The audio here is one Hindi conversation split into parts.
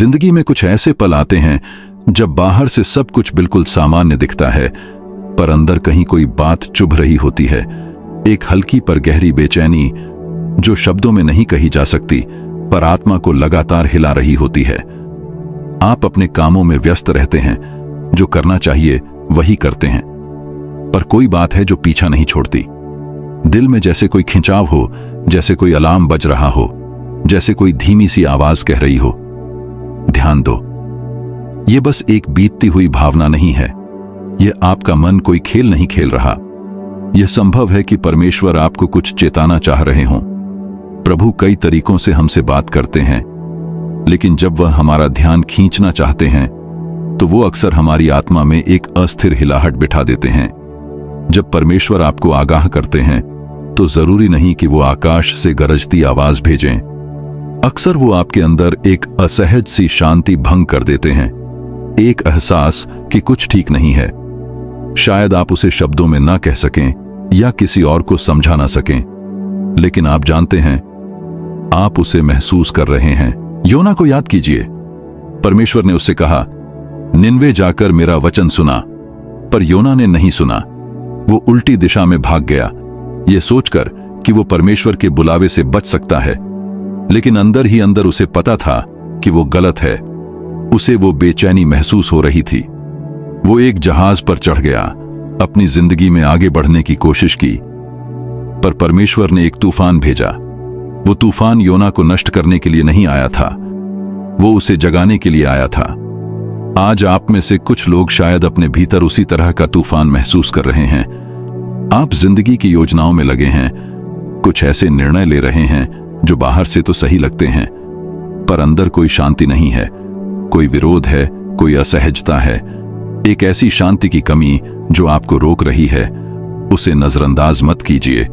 जिंदगी में कुछ ऐसे पल आते हैं जब बाहर से सब कुछ बिल्कुल सामान्य दिखता है, पर अंदर कहीं कोई बात चुभ रही होती है। एक हल्की पर गहरी बेचैनी जो शब्दों में नहीं कही जा सकती, पर आत्मा को लगातार हिला रही होती है। आप अपने कामों में व्यस्त रहते हैं, जो करना चाहिए वही करते हैं, पर कोई बात है जो पीछा नहीं छोड़ती। दिल में जैसे कोई खिंचाव हो, जैसे कोई अलार्म बज रहा हो, जैसे कोई धीमी सी आवाज कह रही हो, ध्यान दो। यह बस एक बीतती हुई भावना नहीं है, यह आपका मन कोई खेल नहीं खेल रहा। यह संभव है कि परमेश्वर आपको कुछ चेताना चाह रहे हों। प्रभु कई तरीकों से हमसे बात करते हैं, लेकिन जब वह हमारा ध्यान खींचना चाहते हैं तो वो अक्सर हमारी आत्मा में एक अस्थिर हिलाहट बिठा देते हैं। जब परमेश्वर आपको आगाह करते हैं तो जरूरी नहीं कि वो आकाश से गरजती आवाज भेजें। अक्सर वो आपके अंदर एक असहज सी शांति भंग कर देते हैं, एक एहसास कि कुछ ठीक नहीं है। शायद आप उसे शब्दों में ना कह सकें या किसी और को समझा ना सकें, लेकिन आप जानते हैं, आप उसे महसूस कर रहे हैं। योना को याद कीजिए, परमेश्वर ने उससे कहा, निनवे जाकर मेरा वचन सुना, पर योना ने नहीं सुना। वो उल्टी दिशा में भाग गया, ये सोचकर कि वो परमेश्वर के बुलावे से बच सकता है, लेकिन अंदर ही अंदर उसे पता था कि वो गलत है। उसे वो बेचैनी महसूस हो रही थी। वो एक जहाज पर चढ़ गया, अपनी जिंदगी में आगे बढ़ने की कोशिश की, पर परमेश्वर ने एक तूफान भेजा। वो तूफान योना को नष्ट करने के लिए नहीं आया था, वो उसे जगाने के लिए आया था। आज आप में से कुछ लोग शायद अपने भीतर उसी तरह का तूफान महसूस कर रहे हैं। आप जिंदगी की योजनाओं में लगे हैं, कुछ ऐसे निर्णय ले रहे हैं जो बाहर से तो सही लगते हैं, पर अंदर कोई शांति नहीं है, कोई विरोध है, कोई असहजता है, एक ऐसी शांति की कमी जो आपको रोक रही है। उसे नजरअंदाज मत कीजिए,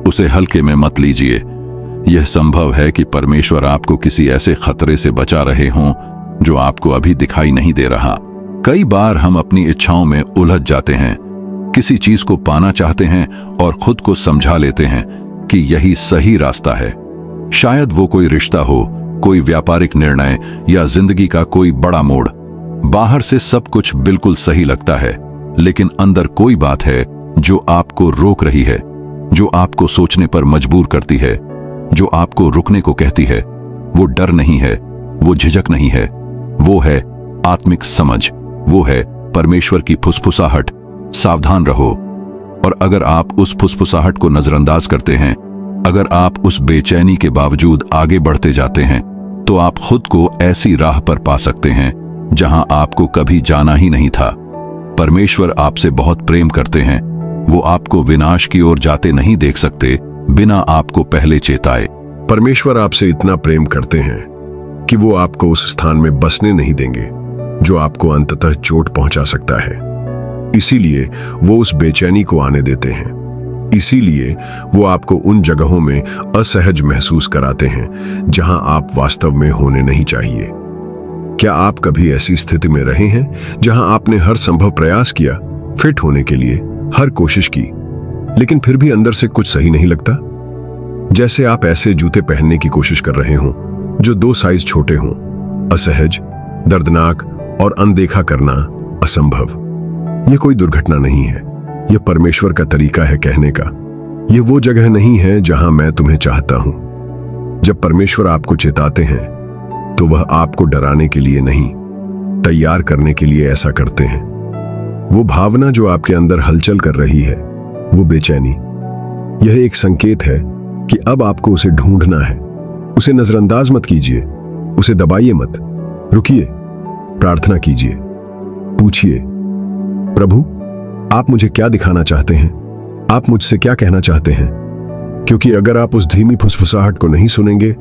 उसे हल्के में मत लीजिए। यह संभव है कि परमेश्वर आपको किसी ऐसे खतरे से बचा रहे हों जो आपको अभी दिखाई नहीं दे रहा। कई बार हम अपनी इच्छाओं में उलझ जाते हैं, किसी चीज को पाना चाहते हैं और खुद को समझा लेते हैं कि यही सही रास्ता है। शायद वो कोई रिश्ता हो, कोई व्यापारिक निर्णय या जिंदगी का कोई बड़ा मोड़। बाहर से सब कुछ बिल्कुल सही लगता है, लेकिन अंदर कोई बात है जो आपको रोक रही है, जो आपको सोचने पर मजबूर करती है, जो आपको रुकने को कहती है। वो डर नहीं है, वो झिझक नहीं है, वो है आत्मिक समझ, वो है परमेश्वर की फुसफुसाहट। सावधान रहो। और अगर आप उस फुसफुसाहट को नजरअंदाज करते हैं, अगर आप उस बेचैनी के बावजूद आगे बढ़ते जाते हैं, तो आप खुद को ऐसी राह पर पा सकते हैं जहां आपको कभी जाना ही नहीं था। परमेश्वर आपसे बहुत प्रेम करते हैं, वो आपको विनाश की ओर जाते नहीं देख सकते बिना आपको पहले चेताए। परमेश्वर आपसे इतना प्रेम करते हैं कि वो आपको उस स्थान में बसने नहीं देंगे जो आपको अंततः चोट पहुंचा सकता है। इसीलिए वो उस बेचैनी को आने देते हैं, इसीलिए वो आपको उन जगहों में असहज महसूस कराते हैं जहां आप वास्तव में होने नहीं चाहिए। क्या आप कभी ऐसी स्थिति में रहे हैं जहां आपने हर संभव प्रयास किया फिट होने के लिए, हर कोशिश की, लेकिन फिर भी अंदर से कुछ सही नहीं लगता? जैसे आप ऐसे जूते पहनने की कोशिश कर रहे हों जो 2 साइज छोटे हों। असहज, दर्दनाक और अनदेखा करना असंभव। यह कोई दुर्घटना नहीं है, यह परमेश्वर का तरीका है कहने का, यह वो जगह नहीं है जहां मैं तुम्हें चाहता हूं। जब परमेश्वर आपको चेताते हैं तो वह आपको डराने के लिए नहीं, तैयार करने के लिए ऐसा करते हैं। वो भावना जो आपके अंदर हलचल कर रही है, वो बेचैनी, यह एक संकेत है कि अब आपको उसे ढूंढना है। उसे नजरअंदाज मत कीजिए, उसे दबाइए मत, रुकिए, प्रार्थना कीजिए, पूछिए, प्रभु आप मुझे क्या दिखाना चाहते हैं? आप मुझसे क्या कहना चाहते हैं? क्योंकि अगर आप उस धीमी फुसफुसाहट को नहीं सुनेंगे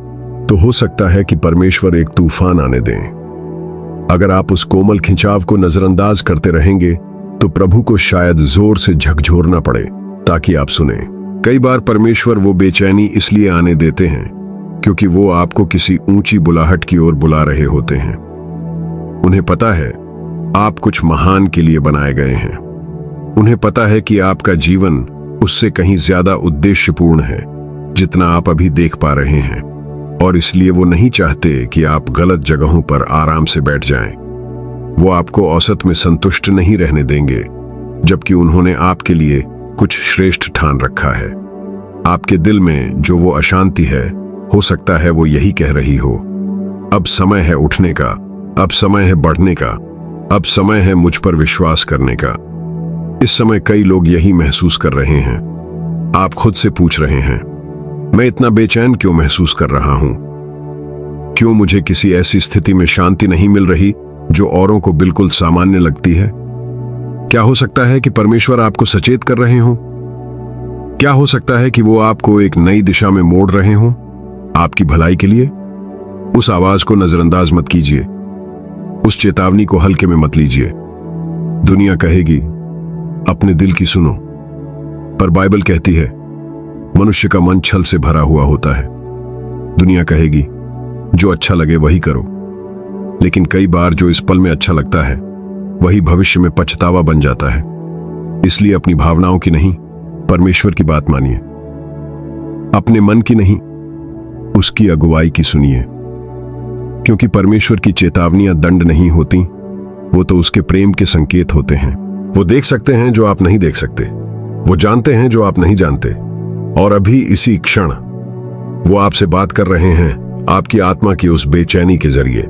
तो हो सकता है कि परमेश्वर एक तूफान आने दें। अगर आप उस कोमल खिंचाव को नजरअंदाज करते रहेंगे तो प्रभु को शायद जोर से झकझोरना पड़े ताकि आप सुने। कई बार परमेश्वर वो बेचैनी इसलिए आने देते हैं क्योंकि वो आपको किसी ऊंची बुलाहट की ओर बुला रहे होते हैं। उन्हें पता है आप कुछ महान के लिए बनाए गए हैं। उन्हें पता है कि आपका जीवन उससे कहीं ज्यादा उद्देश्यपूर्ण है जितना आप अभी देख पा रहे हैं। और इसलिए वो नहीं चाहते कि आप गलत जगहों पर आराम से बैठ जाएं। वो आपको औसत में संतुष्ट नहीं रहने देंगे, जबकि उन्होंने आपके लिए कुछ श्रेष्ठ ठान रखा है। आपके दिल में जो वो अशांति है, हो सकता है वो यही कह रही हो, अब समय है उठने का, अब समय है बढ़ने का, अब समय है मुझ पर विश्वास करने का। इस समय कई लोग यही महसूस कर रहे हैं। आप खुद से पूछ रहे हैं, मैं इतना बेचैन क्यों महसूस कर रहा हूं? क्यों मुझे किसी ऐसी स्थिति में शांति नहीं मिल रही जो औरों को बिल्कुल सामान्य लगती है? क्या हो सकता है कि परमेश्वर आपको सचेत कर रहे हों? क्या हो सकता है कि वो आपको एक नई दिशा में मोड़ रहे हों, आपकी भलाई के लिए? उस आवाज को नजरअंदाज मत कीजिए, उस चेतावनी को हल्के में मत लीजिए। दुनिया कहेगी अपने दिल की सुनो, पर बाइबल कहती है मनुष्य का मन छल से भरा हुआ होता है। दुनिया कहेगी जो अच्छा लगे वही करो, लेकिन कई बार जो इस पल में अच्छा लगता है वही भविष्य में पछतावा बन जाता है। इसलिए अपनी भावनाओं की नहीं, परमेश्वर की बात मानिए। अपने मन की नहीं, उसकी अगुवाई की सुनिए, क्योंकि परमेश्वर की चेतावनियां दंड नहीं होती, वो तो उसके प्रेम के संकेत होते हैं। वो देख सकते हैं जो आप नहीं देख सकते, वो जानते हैं जो आप नहीं जानते, और अभी इसी क्षण वो आपसे बात कर रहे हैं, आपकी आत्मा की उस बेचैनी के जरिए।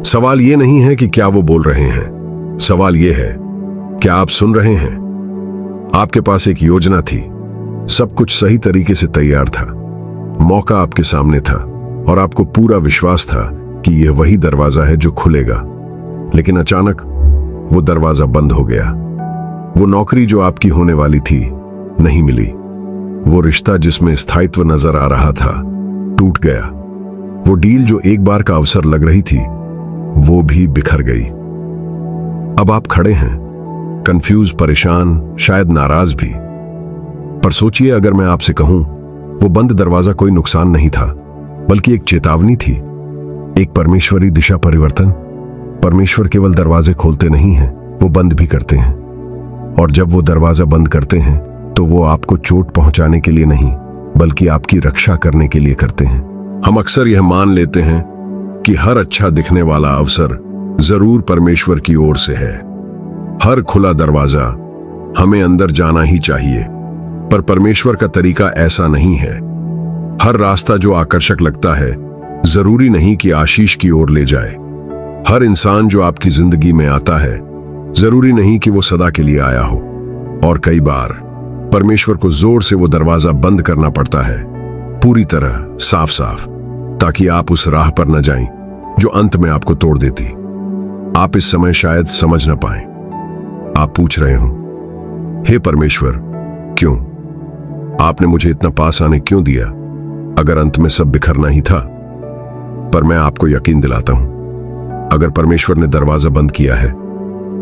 सवाल ये नहीं है कि क्या वो बोल रहे हैं, सवाल ये है क्या आप सुन रहे हैं। आपके पास एक योजना थी, सब कुछ सही तरीके से तैयार था, मौका आपके सामने था, और आपको पूरा विश्वास था कि यह वही दरवाजा है जो खुलेगा। लेकिन अचानक वो दरवाजा बंद हो गया। वो नौकरी जो आपकी होने वाली थी नहीं मिली, वो रिश्ता जिसमें स्थायित्व नजर आ रहा था टूट गया, वो डील जो एक बार का अवसर लग रही थी वो भी बिखर गई। अब आप खड़े हैं, कंफ्यूज, परेशान, शायद नाराज भी। पर सोचिए, अगर मैं आपसे कहूं वो बंद दरवाजा कोई नुकसान नहीं था, बल्कि एक चेतावनी थी, एक परमेश्वरी दिशा परिवर्तन। परमेश्वर केवल दरवाजे खोलते नहीं हैं, वो बंद भी करते हैं। और जब वो दरवाजा बंद करते हैं तो वो आपको चोट पहुंचाने के लिए नहीं, बल्कि आपकी रक्षा करने के लिए करते हैं। हम अक्सर यह मान लेते हैं कि हर अच्छा दिखने वाला अवसर जरूर परमेश्वर की ओर से है। हर खुला दरवाजा हमें अंदर जाना ही चाहिए, पर परमेश्वर का तरीका ऐसा नहीं है। हर रास्ता जो आकर्षक लगता है जरूरी नहीं कि आशीष की ओर ले जाए। हर इंसान जो आपकी जिंदगी में आता है जरूरी नहीं कि वो सदा के लिए आया हो। और कई बार परमेश्वर को जोर से वो दरवाजा बंद करना पड़ता है, पूरी तरह साफ साफ, ताकि आप उस राह पर न जाएं जो अंत में आपको तोड़ देती। आप इस समय शायद समझ न पाएं। आप पूछ रहे हो, हे परमेश्वर, क्यों? आपने मुझे इतना पास आने क्यों दिया, अगर अंत में सब बिखरना ही था? पर मैं आपको यकीन दिलाता हूं, अगर परमेश्वर ने दरवाजा बंद किया है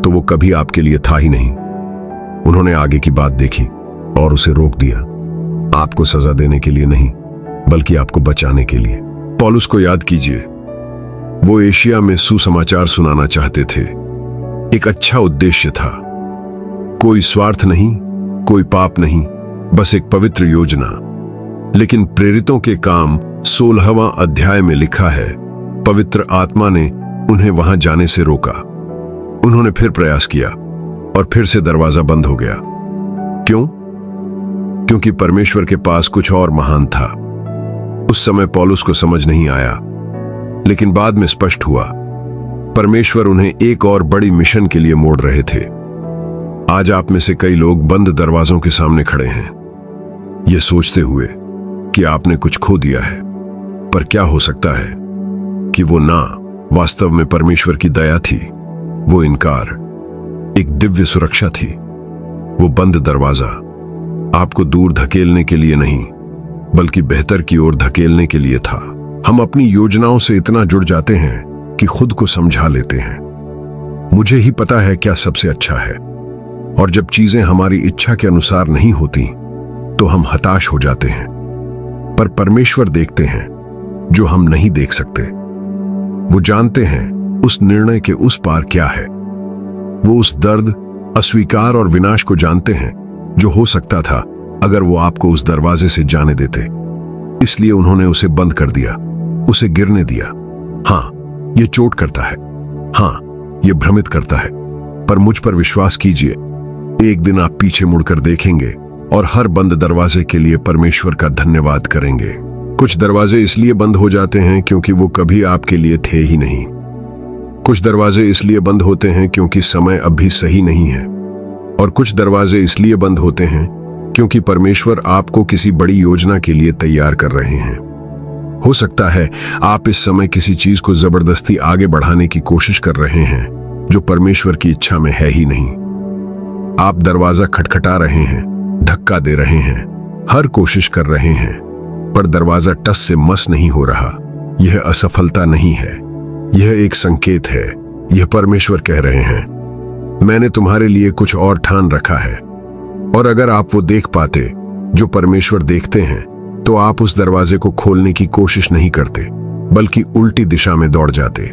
तो वो कभी आपके लिए था ही नहीं। उन्होंने आगे की बात देखी और उसे रोक दिया, आपको सजा देने के लिए नहीं, बल्कि आपको बचाने के लिए। पौलुस को याद कीजिए, वो एशिया में सुसमाचार सुनाना चाहते थे। एक अच्छा उद्देश्य था, कोई स्वार्थ नहीं, कोई पाप नहीं, बस एक पवित्र योजना। लेकिन प्रेरितों के काम 16वां अध्याय में लिखा है, पवित्र आत्मा ने उन्हें वहां जाने से रोका। उन्होंने फिर प्रयास किया और फिर से दरवाजा बंद हो गया। क्यों? क्योंकि परमेश्वर के पास कुछ और महान था। उस समय पौलुस को समझ नहीं आया, लेकिन बाद में स्पष्ट हुआ, परमेश्वर उन्हें एक और बड़ी मिशन के लिए मोड़ रहे थे। आज आप में से कई लोग बंद दरवाजों के सामने खड़े हैं, यह सोचते हुए कि आपने कुछ खो दिया है। पर क्या हो सकता है कि वो ना वास्तव में परमेश्वर की दया थी, वो इनकार एक दिव्य सुरक्षा थी। वो बंद दरवाजा आपको दूर धकेलने के लिए नहीं, बल्कि बेहतर की ओर धकेलने के लिए था। हम अपनी योजनाओं से इतना जुड़ जाते हैं कि खुद को समझा लेते हैं, मुझे ही पता है क्या सबसे अच्छा है। और जब चीजें हमारी इच्छा के अनुसार नहीं होती तो हम हताश हो जाते हैं। पर परमेश्वर देखते हैं जो हम नहीं देख सकते। वो जानते हैं उस निर्णय के उस पार क्या है। वो उस दर्द, अस्वीकार और विनाश को जानते हैं जो हो सकता था अगर वो आपको उस दरवाजे से जाने देते। इसलिए उन्होंने उसे बंद कर दिया। उसे गिरने दिया। हाँ, ये चोट करता है, हाँ, ये भ्रमित करता है, पर मुझ पर विश्वास कीजिए, एक दिन आप पीछे मुड़कर देखेंगे और हर बंद दरवाजे के लिए परमेश्वर का धन्यवाद करेंगे। कुछ दरवाजे इसलिए बंद हो जाते हैं क्योंकि वो कभी आपके लिए थे ही नहीं। कुछ दरवाजे इसलिए बंद होते हैं क्योंकि समय अब भी सही नहीं है, और कुछ दरवाजे इसलिए बंद होते हैं क्योंकि परमेश्वर आपको किसी बड़ी योजना के लिए तैयार कर रहे हैं। हो सकता है आप इस समय किसी चीज को जबरदस्ती आगे बढ़ाने की कोशिश कर रहे हैं जो परमेश्वर की इच्छा में है ही नहीं। आप दरवाजा खटखटा रहे हैं, धक्का दे रहे हैं, हर कोशिश कर रहे हैं, पर दरवाजा टस से मस नहीं हो रहा। यह असफलता नहीं है, यह एक संकेत है। यह परमेश्वर कह रहे हैं, मैंने तुम्हारे लिए कुछ और ठान रखा है। और अगर आप वो देख पाते जो परमेश्वर देखते हैं, तो आप उस दरवाजे को खोलने की कोशिश नहीं करते, बल्कि उल्टी दिशा में दौड़ जाते।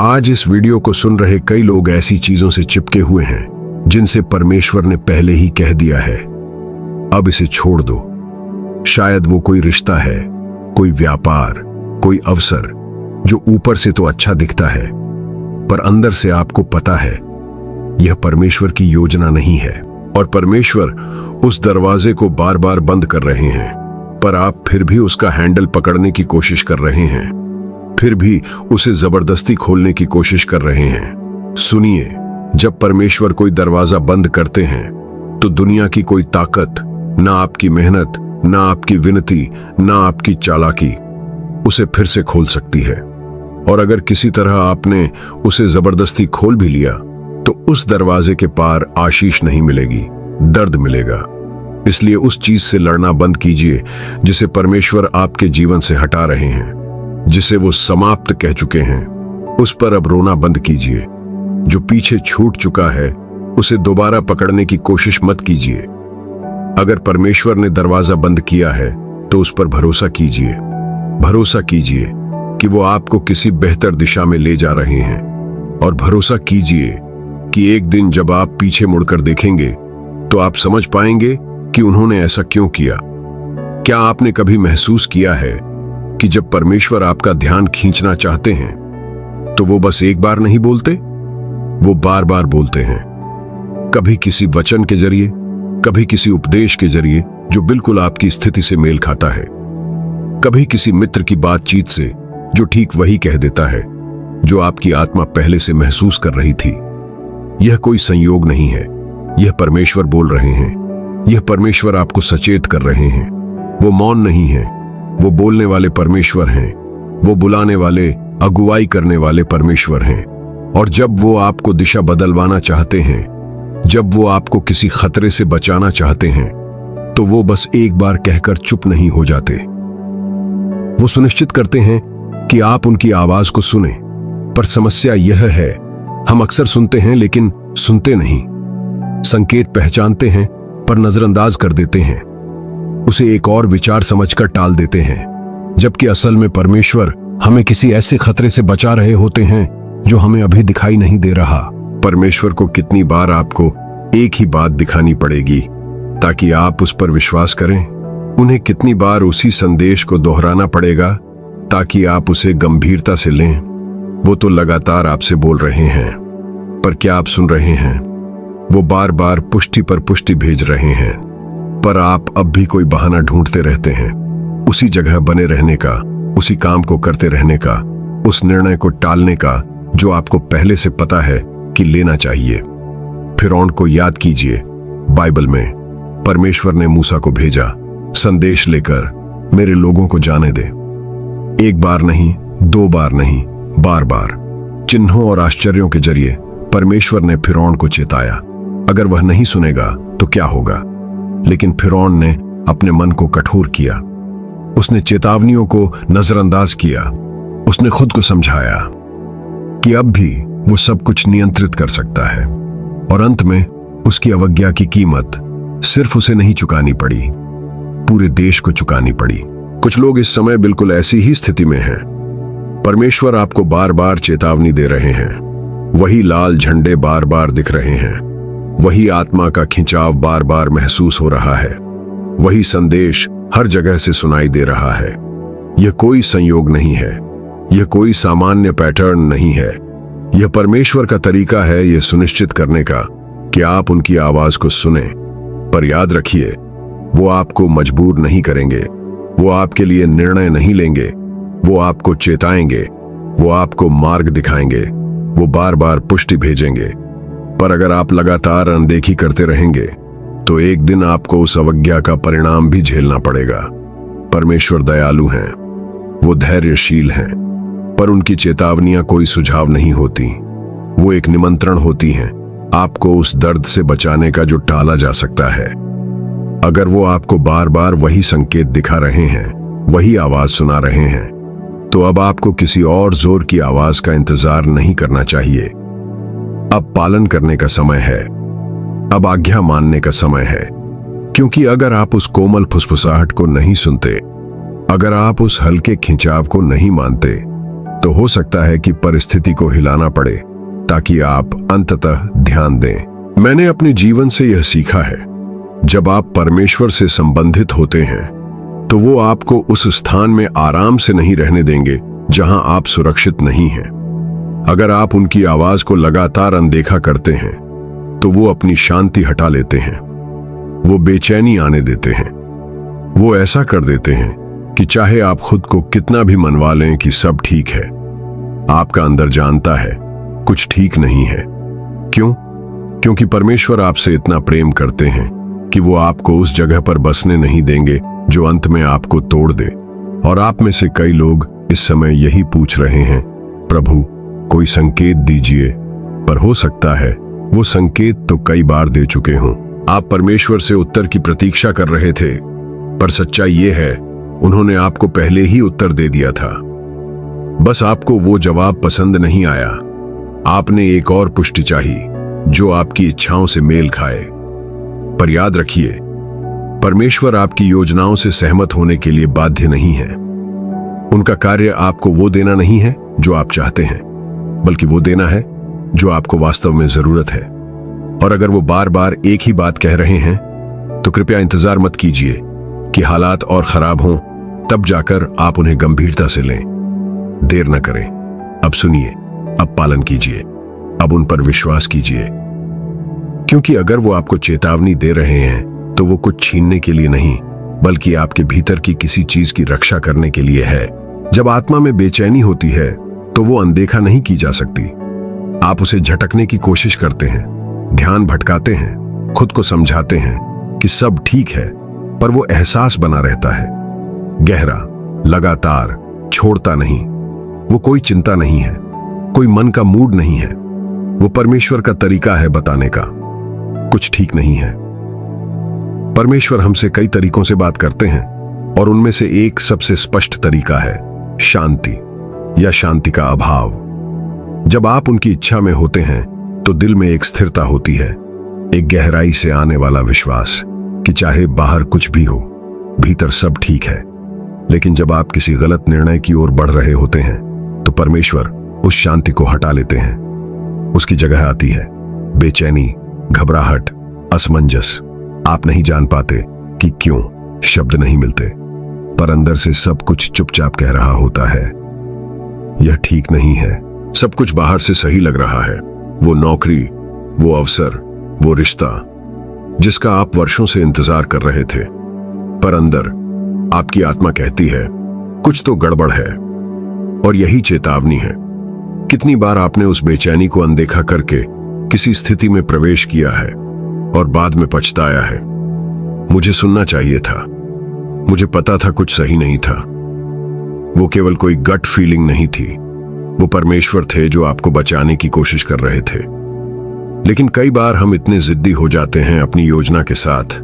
आज इस वीडियो को सुन रहे कई लोग ऐसी चीजों से चिपके हुए हैं जिनसे परमेश्वर ने पहले ही कह दिया है, अब इसे छोड़ दो। शायद वो कोई रिश्ता है, कोई व्यापार, कोई अवसर जो ऊपर से तो अच्छा दिखता है, पर अंदर से आपको पता है यह परमेश्वर की योजना नहीं है। और परमेश्वर उस दरवाजे को बार बार बंद कर रहे हैं, पर आप फिर भी उसका हैंडल पकड़ने की कोशिश कर रहे हैं, फिर भी उसे जबरदस्ती खोलने की कोशिश कर रहे हैं। सुनिए, जब परमेश्वर कोई दरवाजा बंद करते हैं तो दुनिया की कोई ताकत, ना आपकी मेहनत, ना आपकी विनती, ना आपकी चालाकी उसे फिर से खोल सकती है। और अगर किसी तरह आपने उसे जबरदस्ती खोल भी लिया तो उस दरवाजे के पार आशीष नहीं मिलेगी, दर्द मिलेगा। इसलिए उस चीज से लड़ना बंद कीजिए जिसे परमेश्वर आपके जीवन से हटा रहे हैं, जिसे वो समाप्त कह चुके हैं। उस पर अब रोना बंद कीजिए। जो पीछे छूट चुका है उसे दोबारा पकड़ने की कोशिश मत कीजिए। अगर परमेश्वर ने दरवाजा बंद किया है तो उस पर भरोसा कीजिए। भरोसा कीजिए कि वो आपको किसी बेहतर दिशा में ले जा रहे हैं, और भरोसा कीजिए कि एक दिन जब आप पीछे मुड़कर देखेंगे तो आप समझ पाएंगे कि उन्होंने ऐसा क्यों किया। क्या आपने कभी महसूस किया है कि जब परमेश्वर आपका ध्यान खींचना चाहते हैं तो वो बस एक बार नहीं बोलते, वो बार बार बोलते हैं। कभी किसी वचन के जरिए, कभी किसी उपदेश के जरिए जो बिल्कुल आपकी स्थिति से मेल खाता है, कभी किसी मित्र की बातचीत से जो ठीक वही कह देता है जो आपकी आत्मा पहले से महसूस कर रही थी। यह कोई संयोग नहीं है, यह परमेश्वर बोल रहे हैं। यह परमेश्वर आपको सचेत कर रहे हैं। वो मौन नहीं है, वो बोलने वाले परमेश्वर हैं। वो बुलाने वाले, अगुवाई करने वाले परमेश्वर हैं। और जब वो आपको दिशा बदलवाना चाहते हैं, जब वो आपको किसी खतरे से बचाना चाहते हैं, तो वो बस एक बार कहकर चुप नहीं हो जाते। वो सुनिश्चित करते हैं कि आप उनकी आवाज को सुने। पर समस्या यह है, हम अक्सर सुनते हैं लेकिन सुनते नहीं। संकेत पहचानते हैं पर नजरअंदाज कर देते हैं, उसे एक और विचार समझकर टाल देते हैं, जबकि असल में परमेश्वर हमें किसी ऐसे खतरे से बचा रहे होते हैं जो हमें अभी दिखाई नहीं दे रहा। परमेश्वर को कितनी बार आपको एक ही बात दिखानी पड़ेगी ताकि आप उस पर विश्वास करें? उन्हें कितनी बार उसी संदेश को दोहराना पड़ेगा ताकि आप उसे गंभीरता से लें? वो तो लगातार आपसे बोल रहे हैं, पर क्या आप सुन रहे हैं? वो बार बार पुष्टि पर पुष्टि भेज रहे हैं, पर आप अब भी कोई बहाना ढूंढते रहते हैं, उसी जगह बने रहने का, उसी काम को करते रहने का, उस निर्णय को टालने का जो आपको पहले से पता है कि लेना चाहिए। फिरौन को याद कीजिए, बाइबल में परमेश्वर ने मूसा को भेजा संदेश लेकर, मेरे लोगों को जाने दे। एक बार नहीं, दो बार नहीं, बार बार चिन्हों और आश्चर्यों के जरिए परमेश्वर ने फिरौन को चेताया। अगर वह नहीं सुनेगा तो क्या होगा? लेकिन फिरौन ने अपने मन को कठोर किया। उसने चेतावनियों को नजरअंदाज किया। उसने खुद को समझाया कि अब भी वो सब कुछ नियंत्रित कर सकता है, और अंत में उसकी अवज्ञा की कीमत सिर्फ उसे नहीं चुकानी पड़ी, पूरे देश को चुकानी पड़ी। कुछ लोग इस समय बिल्कुल ऐसी ही स्थिति में हैं। परमेश्वर आपको बार बार चेतावनी दे रहे हैं, वही लाल झंडे बार बार दिख रहे हैं, वही आत्मा का खिंचाव बार बार महसूस हो रहा है, वही संदेश हर जगह से सुनाई दे रहा है। यह कोई संयोग नहीं है, यह कोई सामान्य पैटर्न नहीं है। यह परमेश्वर का तरीका है यह सुनिश्चित करने का कि आप उनकी आवाज को सुने। पर याद रखिए, वो आपको मजबूर नहीं करेंगे, वो आपके लिए निर्णय नहीं लेंगे, वो आपको चेताएंगे, वो आपको मार्ग दिखाएंगे, वो बार बार पुष्टि भेजेंगे। पर अगर आप लगातार अनदेखी करते रहेंगे तो एक दिन आपको उस अवज्ञा का परिणाम भी झेलना पड़ेगा। परमेश्वर दयालु हैं, वो धैर्यशील हैं, पर उनकी चेतावनियां कोई सुझाव नहीं होती, वो एक निमंत्रण होती हैं आपको उस दर्द से बचाने का जो टाला जा सकता है। अगर वो आपको बार बार वही संकेत दिखा रहे हैं, वही आवाज सुना रहे हैं, तो अब आपको किसी और जोर की आवाज का इंतजार नहीं करना चाहिए। अब पालन करने का समय है, अब आज्ञा मानने का समय है। क्योंकि अगर आप उस कोमल फुसफुसाहट को नहीं सुनते, अगर आप उस हल्के खिंचाव को नहीं मानते, तो हो सकता है कि परिस्थिति को हिलाना पड़े ताकि आप अंततः ध्यान दें। मैंने अपने जीवन से यह सीखा है, जब आप परमेश्वर से संबंधित होते हैं तो वो आपको उस स्थान में आराम से नहीं रहने देंगे जहां आप सुरक्षित नहीं हैं। अगर आप उनकी आवाज को लगातार अनदेखा करते हैं तो वो अपनी शांति हटा लेते हैं, वो बेचैनी आने देते हैं, वो ऐसा कर देते हैं कि चाहे आप खुद को कितना भी मनवा लें कि सब ठीक है, आपका अंदर जानता है कुछ ठीक नहीं है। क्यों? क्योंकि परमेश्वर आपसे इतना प्रेम करते हैं कि वो आपको उस जगह पर बसने नहीं देंगे जो अंत में आपको तोड़ दे। और आप में से कई लोग इस समय यही पूछ रहे हैं, प्रभु कोई संकेत दीजिए। पर हो सकता है वो संकेत तो कई बार दे चुके हों। आप परमेश्वर से उत्तर की प्रतीक्षा कर रहे थे, पर सच्चाई ये है उन्होंने आपको पहले ही उत्तर दे दिया था। बस आपको वो जवाब पसंद नहीं आया। आपने एक और पुष्टि चाही जो आपकी इच्छाओं से मेल खाए। पर याद रखिए, परमेश्वर आपकी योजनाओं से सहमत होने के लिए बाध्य नहीं है। उनका कार्य आपको वो देना नहीं है जो आप चाहते हैं, बल्कि वो देना है जो आपको वास्तव में जरूरत है। और अगर वो बार बार एक ही बात कह रहे हैं तो कृपया इंतजार मत कीजिए कि हालात और खराब हों, तब जाकर आप उन्हें गंभीरता से लें। देर न करें, अब सुनिए, अब पालन कीजिए, अब उन पर विश्वास कीजिए। क्योंकि अगर वो आपको चेतावनी दे रहे हैं तो वो कुछ छीनने के लिए नहीं, बल्कि आपके भीतर की किसी चीज की रक्षा करने के लिए है। जब आत्मा में बेचैनी होती है तो वो अनदेखा नहीं की जा सकती। आप उसे झटकने की कोशिश करते हैं, ध्यान भटकाते हैं, खुद को समझाते हैं कि सब ठीक है, पर वो एहसास बना रहता है, गहरा, लगातार, छोड़ता नहीं। वो कोई चिंता नहीं है, कोई मन का मूड नहीं है। वो परमेश्वर का तरीका है बताने का, कुछ ठीक नहीं है। परमेश्वर हमसे कई तरीकों से बात करते हैं और उनमें से एक सबसे स्पष्ट तरीका है शांति या शांति का अभाव। जब आप उनकी इच्छा में होते हैं तो दिल में एक स्थिरता होती है, एक गहराई से आने वाला विश्वास कि चाहे बाहर कुछ भी हो, भीतर सब ठीक है। लेकिन जब आप किसी गलत निर्णय की ओर बढ़ रहे होते हैं तो परमेश्वर उस शांति को हटा लेते हैं। उसकी जगह आती है बेचैनी, घबराहट, असमंजस। आप नहीं जान पाते कि क्यों, शब्द नहीं मिलते, पर अंदर से सब कुछ चुपचाप कह रहा होता है, यह ठीक नहीं है। सब कुछ बाहर से सही लग रहा है, वो नौकरी, वो अवसर, वो रिश्ता जिसका आप वर्षों से इंतजार कर रहे थे, पर अंदर आपकी आत्मा कहती है कुछ तो गड़बड़ है। और यही चेतावनी है। कितनी बार आपने उस बेचैनी को अनदेखा करके किसी स्थिति में प्रवेश किया है और बाद में पछताया है। मुझे सुनना चाहिए था, मुझे पता था कुछ सही नहीं था। वो केवल कोई गट फीलिंग नहीं थी, वो परमेश्वर थे जो आपको बचाने की कोशिश कर रहे थे। लेकिन कई बार हम इतने जिद्दी हो जाते हैं अपनी योजना के साथ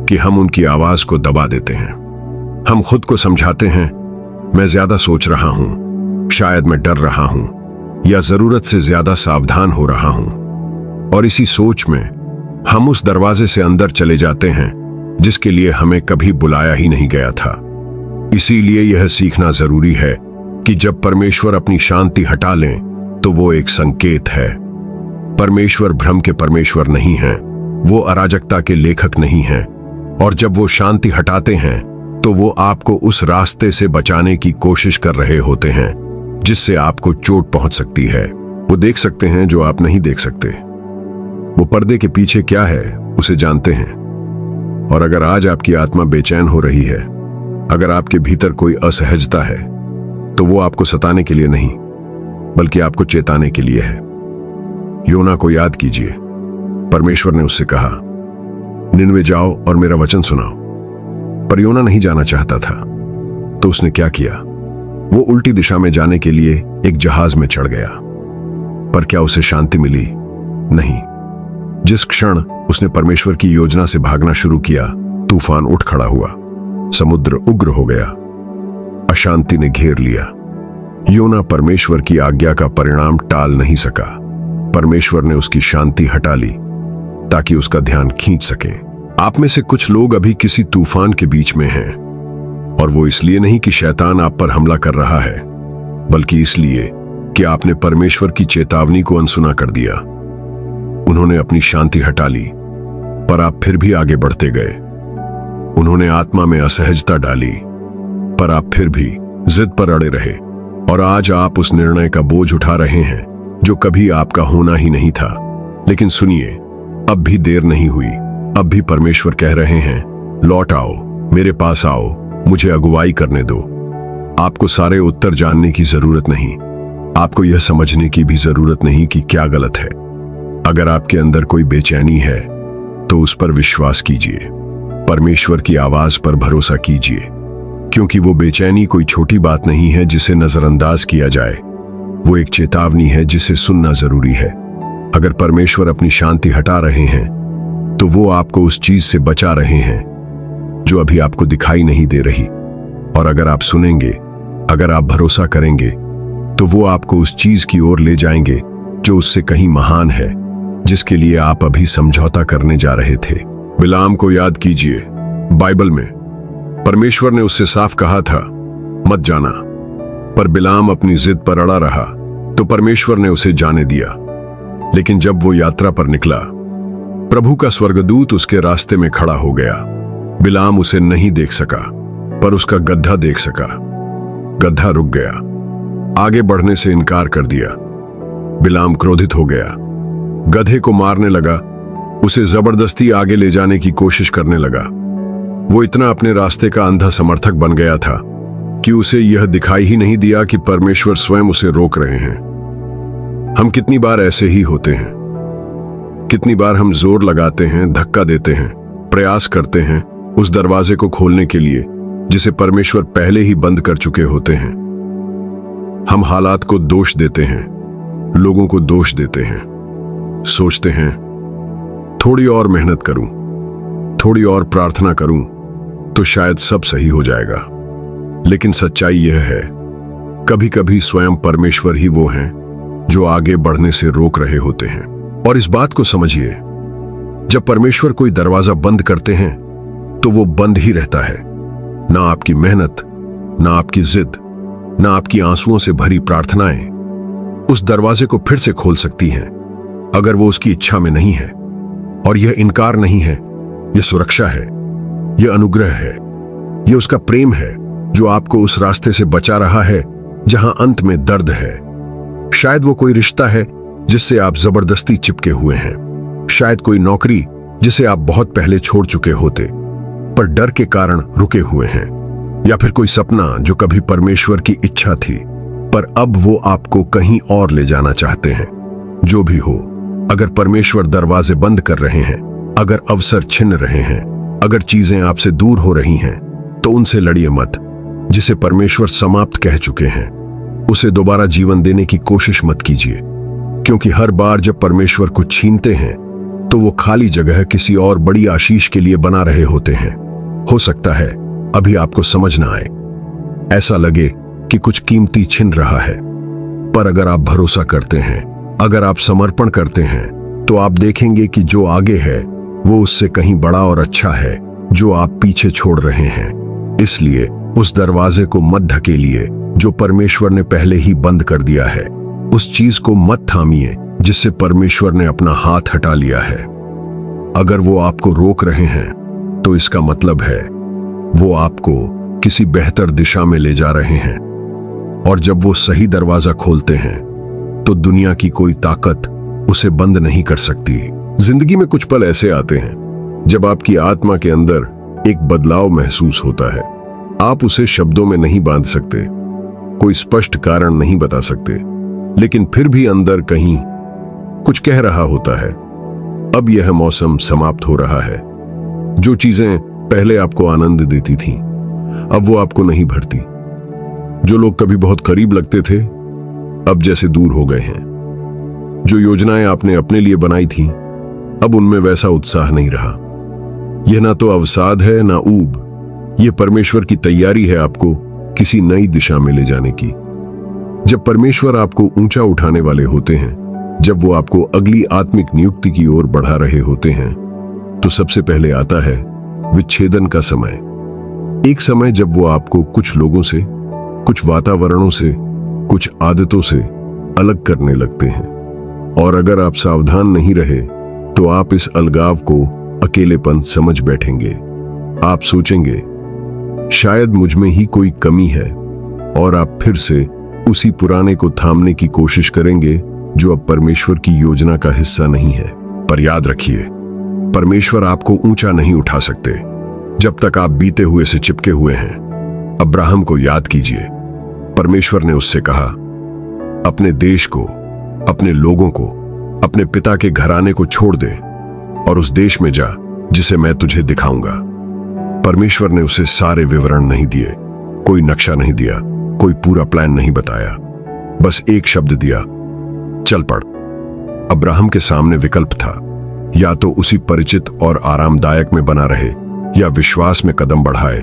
कि हम उनकी आवाज को दबा देते हैं। हम खुद को समझाते हैं, मैं ज्यादा सोच रहा हूं, शायद मैं डर रहा हूं, या जरूरत से ज्यादा सावधान हो रहा हूं। और इसी सोच में हम उस दरवाजे से अंदर चले जाते हैं जिसके लिए हमें कभी बुलाया ही नहीं गया था। इसीलिए यह सीखना जरूरी है कि जब परमेश्वर अपनी शांति हटा लें तो वो एक संकेत है। परमेश्वर भ्रम के परमेश्वर नहीं हैं, वो अराजकता के लेखक नहीं हैं। और जब वो शांति हटाते हैं तो वो आपको उस रास्ते से बचाने की कोशिश कर रहे होते हैं जिससे आपको चोट पहुंच सकती है। वो देख सकते हैं जो आप नहीं देख सकते। वो पर्दे के पीछे क्या है उसे जानते हैं। और अगर आज आपकी आत्मा बेचैन हो रही है, अगर आपके भीतर कोई असहजता है, तो वो आपको सताने के लिए नहीं बल्कि आपको चेताने के लिए है। योना को याद कीजिए, परमेश्वर ने उससे कहा, निनवे जाओ और मेरा वचन सुनाओ। पर योना नहीं जाना चाहता था, तो उसने क्या किया? वो उल्टी दिशा में जाने के लिए एक जहाज में चढ़ गया। पर क्या उसे शांति मिली? नहीं। जिस क्षण उसने परमेश्वर की योजना से भागना शुरू किया, तूफान उठ खड़ा हुआ, समुद्र उग्र हो गया, अशांति ने घेर लिया। योना परमेश्वर की आज्ञा का परिणाम टाल नहीं सका। परमेश्वर ने उसकी शांति हटा ली ताकि उसका ध्यान खींच सके। आप में से कुछ लोग अभी किसी तूफान के बीच में हैं, और वो इसलिए नहीं कि शैतान आप पर हमला कर रहा है, बल्कि इसलिए कि आपने परमेश्वर की चेतावनी को अनसुना कर दिया। उन्होंने अपनी शांति हटा ली, पर आप फिर भी आगे बढ़ते गए। उन्होंने आत्मा में असहजता डाली, पर आप फिर भी जिद पर अड़े रहे। और आज आप उस निर्णय का बोझ उठा रहे हैं जो कभी आपका होना ही नहीं था। लेकिन सुनिए, अब भी देर नहीं हुई। अब भी परमेश्वर कह रहे हैं, लौट आओ, मेरे पास आओ, मुझे अगुवाई करने दो। आपको सारे उत्तर जानने की जरूरत नहीं, आपको यह समझने की भी जरूरत नहीं कि क्या गलत है। अगर आपके अंदर कोई बेचैनी है तो उस पर विश्वास कीजिए, परमेश्वर की आवाज पर भरोसा कीजिए, क्योंकि वो बेचैनी कोई छोटी बात नहीं है जिसे नजरअंदाज किया जाए। वो एक चेतावनी है जिसे सुनना जरूरी है। अगर परमेश्वर अपनी शांति हटा रहे हैं तो वो आपको उस चीज से बचा रहे हैं जो अभी आपको दिखाई नहीं दे रही। और अगर आप सुनेंगे, अगर आप भरोसा करेंगे, तो वो आपको उस चीज की ओर ले जाएंगे जो उससे कहीं महान है, जिसके लिए आप अभी समझौता करने जा रहे थे। बिलाम को याद कीजिए, बाइबल में परमेश्वर ने उससे साफ कहा था, मत जाना। पर बिलाम अपनी जिद पर अड़ा रहा, तो परमेश्वर ने उसे जाने दिया। लेकिन जब वो यात्रा पर निकला, प्रभु का स्वर्गदूत उसके रास्ते में खड़ा हो गया। बिलाम उसे नहीं देख सका, पर उसका गड्ढा देख सका। गड्ढा रुक गया, आगे बढ़ने से इनकार कर दिया। बिलाम क्रोधित हो गया, गधे को मारने लगा, उसे जबरदस्ती आगे ले जाने की कोशिश करने लगा। वो इतना अपने रास्ते का अंधा समर्थक बन गया था कि उसे यह दिखाई ही नहीं दिया कि परमेश्वर स्वयं उसे रोक रहे हैं। हम कितनी बार ऐसे ही होते हैं। कितनी बार हम जोर लगाते हैं, धक्का देते हैं, प्रयास करते हैं उस दरवाजे को खोलने के लिए जिसे परमेश्वर पहले ही बंद कर चुके होते हैं। हम हालात को दोष देते हैं, लोगों को दोष देते हैं, सोचते हैं थोड़ी और मेहनत करूं, थोड़ी और प्रार्थना करूं तो शायद सब सही हो जाएगा। लेकिन सच्चाई यह है, कभी कभी स्वयं परमेश्वर ही वो हैं जो आगे बढ़ने से रोक रहे होते हैं। और इस बात को समझिए, जब परमेश्वर कोई दरवाजा बंद करते हैं तो वो बंद ही रहता है। ना आपकी मेहनत, ना आपकी जिद, ना आपकी आंसुओं से भरी प्रार्थनाएं उस दरवाजे को फिर से खोल सकती हैं, अगर वो उसकी इच्छा में नहीं है। और यह इनकार नहीं है, यह सुरक्षा है, यह अनुग्रह है, यह उसका प्रेम है जो आपको उस रास्ते से बचा रहा है जहां अंत में दर्द है। शायद वो कोई रिश्ता है जिससे आप जबरदस्ती चिपके हुए हैं, शायद कोई नौकरी जिसे आप बहुत पहले छोड़ चुके होते पर डर के कारण रुके हुए हैं, या फिर कोई सपना जो कभी परमेश्वर की इच्छा थी पर अब वो आपको कहीं और ले जाना चाहते हैं। जो भी हो, अगर परमेश्वर दरवाजे बंद कर रहे हैं, अगर अवसर छिन रहे हैं, अगर चीजें आपसे दूर हो रही हैं, तो उनसे लड़िए मत। जिसे परमेश्वर समाप्त कह चुके हैं उसे दोबारा जीवन देने की कोशिश मत कीजिए, क्योंकि हर बार जब परमेश्वर को छीनते हैं तो वो खाली जगह किसी और बड़ी आशीष के लिए बना रहे होते हैं। हो सकता है अभी आपको समझ ना आए, ऐसा लगे कि कुछ कीमती छिन रहा है, पर अगर आप भरोसा करते हैं, अगर आप समर्पण करते हैं, तो आप देखेंगे कि जो आगे है वो उससे कहीं बड़ा और अच्छा है जो आप पीछे छोड़ रहे हैं। इसलिए उस दरवाजे को मत धकेलिए जो परमेश्वर ने पहले ही बंद कर दिया है। उस चीज को मत थामिए जिससे परमेश्वर ने अपना हाथ हटा लिया है। अगर वो आपको रोक रहे हैं तो इसका मतलब है वो आपको किसी बेहतर दिशा में ले जा रहे हैं। और जब वो सही दरवाजा खोलते हैं तो दुनिया की कोई ताकत उसे बंद नहीं कर सकती। जिंदगी में कुछ पल ऐसे आते हैं जब आपकी आत्मा के अंदर एक बदलाव महसूस होता है। आप उसे शब्दों में नहीं बांध सकते, कोई स्पष्ट कारण नहीं बता सकते, लेकिन फिर भी अंदर कहीं कुछ कह रहा होता है, अब यह मौसम समाप्त हो रहा है। जो चीजें पहले आपको आनंद देती थीं, अब वो आपको नहीं भरती। जो लोग कभी बहुत करीब लगते थे, अब जैसे दूर हो गए हैं। जो योजनाएं आपने अपने लिए बनाई थीं, अब उनमें वैसा उत्साह नहीं रहा। यह ना तो अवसाद है ना ऊब, यह परमेश्वर की तैयारी है आपको किसी नई दिशा में ले जाने की। जब परमेश्वर आपको ऊंचा उठाने वाले होते हैं, जब वो आपको अगली आत्मिक नियुक्ति की ओर बढ़ा रहे होते हैं, तो सबसे पहले आता है विच्छेदन का समय। एक समय जब वो आपको कुछ लोगों से, कुछ वातावरणों से, कुछ आदतों से अलग करने लगते हैं। और अगर आप सावधान नहीं रहे तो आप इस अलगाव को अकेलेपन समझ बैठेंगे। आप सोचेंगे शायद मुझ में ही कोई कमी है, और आप फिर से उसी पुराने को थामने की कोशिश करेंगे जो अब परमेश्वर की योजना का हिस्सा नहीं है। पर याद रखिए, परमेश्वर आपको ऊंचा नहीं उठा सकते जब तक आप बीते हुए से चिपके हुए हैं। अब्राहम को याद कीजिए, परमेश्वर ने उससे कहा, अपने देश को, अपने लोगों को, अपने पिता के घराने को छोड़ दे और उस देश में जा जिसे मैं तुझे दिखाऊंगा। परमेश्वर ने उसे सारे विवरण नहीं दिए, कोई नक्शा नहीं दिया, कोई पूरा प्लान नहीं बताया, बस एक शब्द दिया, चल पड़। अब्राहम के सामने विकल्प था, या तो उसी परिचित और आरामदायक में बना रहे, या विश्वास में कदम बढ़ाए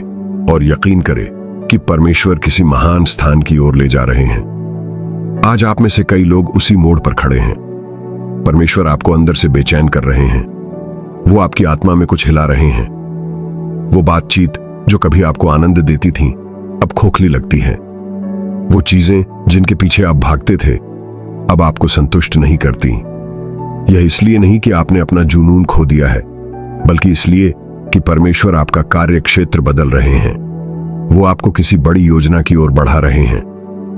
और यकीन करे कि परमेश्वर किसी महान स्थान की ओर ले जा रहे हैं। आज आप में से कई लोग उसी मोड़ पर खड़े हैं। परमेश्वर आपको अंदर से बेचैन कर रहे हैं। वो आपकी आत्मा में कुछ हिला रहे हैं। वो बातचीत जो कभी आपको आनंद देती थी, अब खोखली लगती है। वो चीजें जिनके पीछे आप भागते थे, अब आपको संतुष्ट नहीं करती। यह इसलिए नहीं कि आपने अपना जुनून खो दिया है, बल्कि इसलिए कि परमेश्वर आपका कार्य क्षेत्र बदल रहे हैं। वो आपको किसी बड़ी योजना की ओर बढ़ा रहे हैं,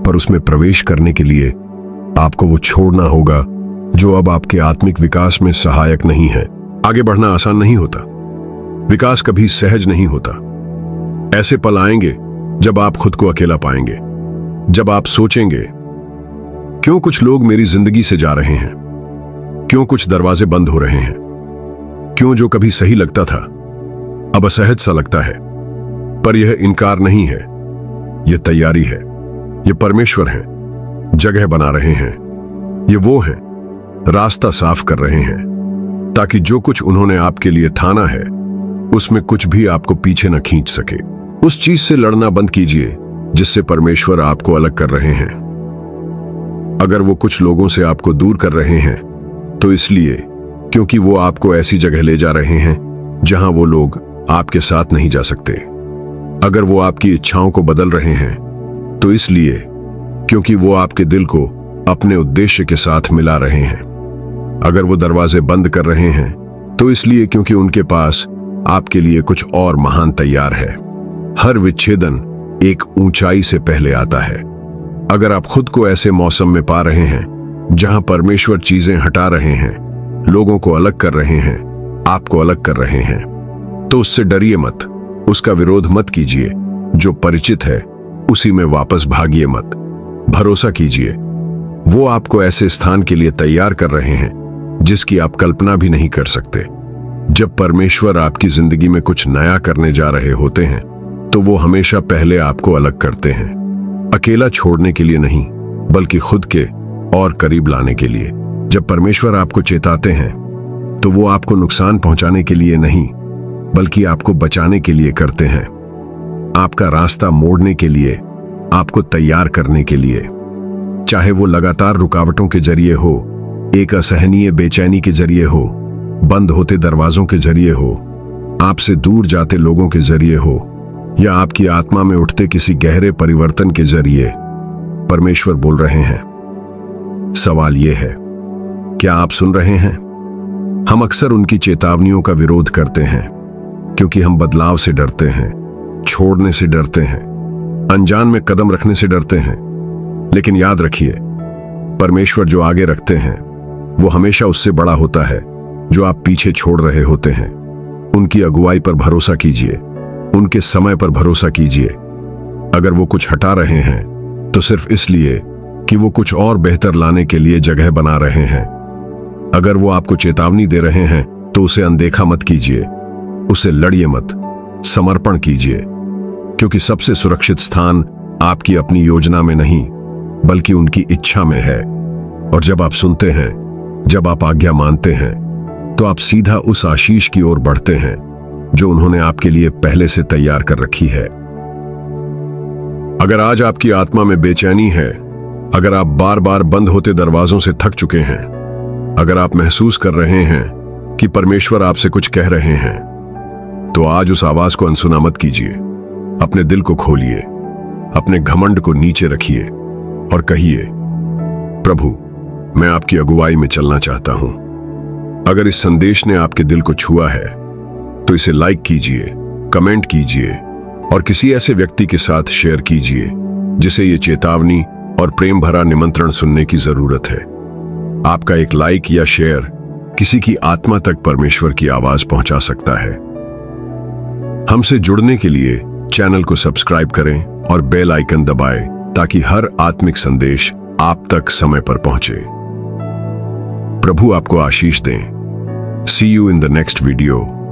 पर उसमें प्रवेश करने के लिए आपको वो छोड़ना होगा जो अब आपके आत्मिक विकास में सहायक नहीं है। आगे बढ़ना आसान नहीं होता, विकास कभी सहज नहीं होता। ऐसे पल आएंगे जब आप खुद को अकेला पाएंगे, जब आप सोचेंगे, क्यों कुछ लोग मेरी जिंदगी से जा रहे हैं, क्यों कुछ दरवाजे बंद हो रहे हैं, क्यों जो कभी सही लगता था अब असहज सा लगता है। पर यह इनकार नहीं है, यह तैयारी है। ये परमेश्वर हैं, जगह बना रहे हैं। ये वो हैं, रास्ता साफ कर रहे हैं, ताकि जो कुछ उन्होंने आपके लिए ठाना है उसमें कुछ भी आपको पीछे न खींच सके। उस चीज से लड़ना बंद कीजिए जिससे परमेश्वर आपको अलग कर रहे हैं। अगर वो कुछ लोगों से आपको दूर कर रहे हैं तो इसलिए क्योंकि वो आपको ऐसी जगह ले जा रहे हैं जहां वो लोग आपके साथ नहीं जा सकते। अगर वो आपकी इच्छाओं को बदल रहे हैं तो इसलिए क्योंकि वो आपके दिल को अपने उद्देश्य के साथ मिला रहे हैं। अगर वो दरवाजे बंद कर रहे हैं तो इसलिए क्योंकि उनके पास आपके लिए कुछ और महान तैयार है। हर विच्छेदन एक ऊंचाई से पहले आता है। अगर आप खुद को ऐसे मौसम में पा रहे हैं जहां परमेश्वर चीजें हटा रहे हैं, लोगों को अलग कर रहे हैं, आपको अलग कर रहे हैं, तो उससे डरिए मत, उसका विरोध मत कीजिए। जो परिचित है उसी में वापस भागिए मत। भरोसा कीजिए, वो आपको ऐसे स्थान के लिए तैयार कर रहे हैं जिसकी आप कल्पना भी नहीं कर सकते। जब परमेश्वर आपकी जिंदगी में कुछ नया करने जा रहे होते हैं तो वो हमेशा पहले आपको अलग करते हैं, अकेला छोड़ने के लिए नहीं, बल्कि खुद के और करीब लाने के लिए। जब परमेश्वर आपको चेताते हैं तो वो आपको नुकसान पहुंचाने के लिए नहीं, बल्कि आपको बचाने के लिए करते हैं, आपका रास्ता मोड़ने के लिए, आपको तैयार करने के लिए। चाहे वो लगातार रुकावटों के जरिए हो, एक असहनीय बेचैनी के जरिए हो, बंद होते दरवाजों के जरिए हो, आपसे दूर जाते लोगों के जरिए हो, या आपकी आत्मा में उठते किसी गहरे परिवर्तन के जरिए, परमेश्वर बोल रहे हैं। सवाल यह है, क्या आप सुन रहे हैं? हम अक्सर उनकी चेतावनियों का विरोध करते हैं क्योंकि हम बदलाव से डरते हैं, छोड़ने से डरते हैं, अनजान में कदम रखने से डरते हैं। लेकिन याद रखिए, परमेश्वर जो आगे रखते हैं वो हमेशा उससे बड़ा होता है जो आप पीछे छोड़ रहे होते हैं। उनकी अगुवाई पर भरोसा कीजिए, उनके समय पर भरोसा कीजिए। अगर वो कुछ हटा रहे हैं तो सिर्फ इसलिए कि वो कुछ और बेहतर लाने के लिए जगह बना रहे हैं। अगर वो आपको चेतावनी दे रहे हैं तो उसे अनदेखा मत कीजिए, उसे लड़िए मत, समर्पण कीजिए, क्योंकि सबसे सुरक्षित स्थान आपकी अपनी योजना में नहीं बल्कि उनकी इच्छा में है। और जब आप सुनते हैं, जब आप आज्ञा मानते हैं, तो आप सीधा उस आशीष की ओर बढ़ते हैं जो उन्होंने आपके लिए पहले से तैयार कर रखी है। अगर आज आपकी आत्मा में बेचैनी है, अगर आप बार बार बंद होते दरवाजों से थक चुके हैं, अगर आप महसूस कर रहे हैं कि परमेश्वर आपसे कुछ कह रहे हैं, तो आज उस आवाज को अनसुना मत कीजिए। अपने दिल को खोलिए, अपने घमंड को नीचे रखिए और कहिए, प्रभु, मैं आपकी अगुवाई में चलना चाहता हूं। अगर इस संदेश ने आपके दिल को छुआ है तो इसे लाइक कीजिए, कमेंट कीजिए और किसी ऐसे व्यक्ति के साथ शेयर कीजिए जिसे ये चेतावनी और प्रेम भरा निमंत्रण सुनने की जरूरत है। आपका एक लाइक या शेयर किसी की आत्मा तक परमेश्वर की आवाज पहुंचा सकता है। हमसे जुड़ने के लिए चैनल को सब्सक्राइब करें और बेल आइकन दबाएं ताकि हर आत्मिक संदेश आप तक समय पर पहुंचे। प्रभु आपको आशीष दें। See you in the next video.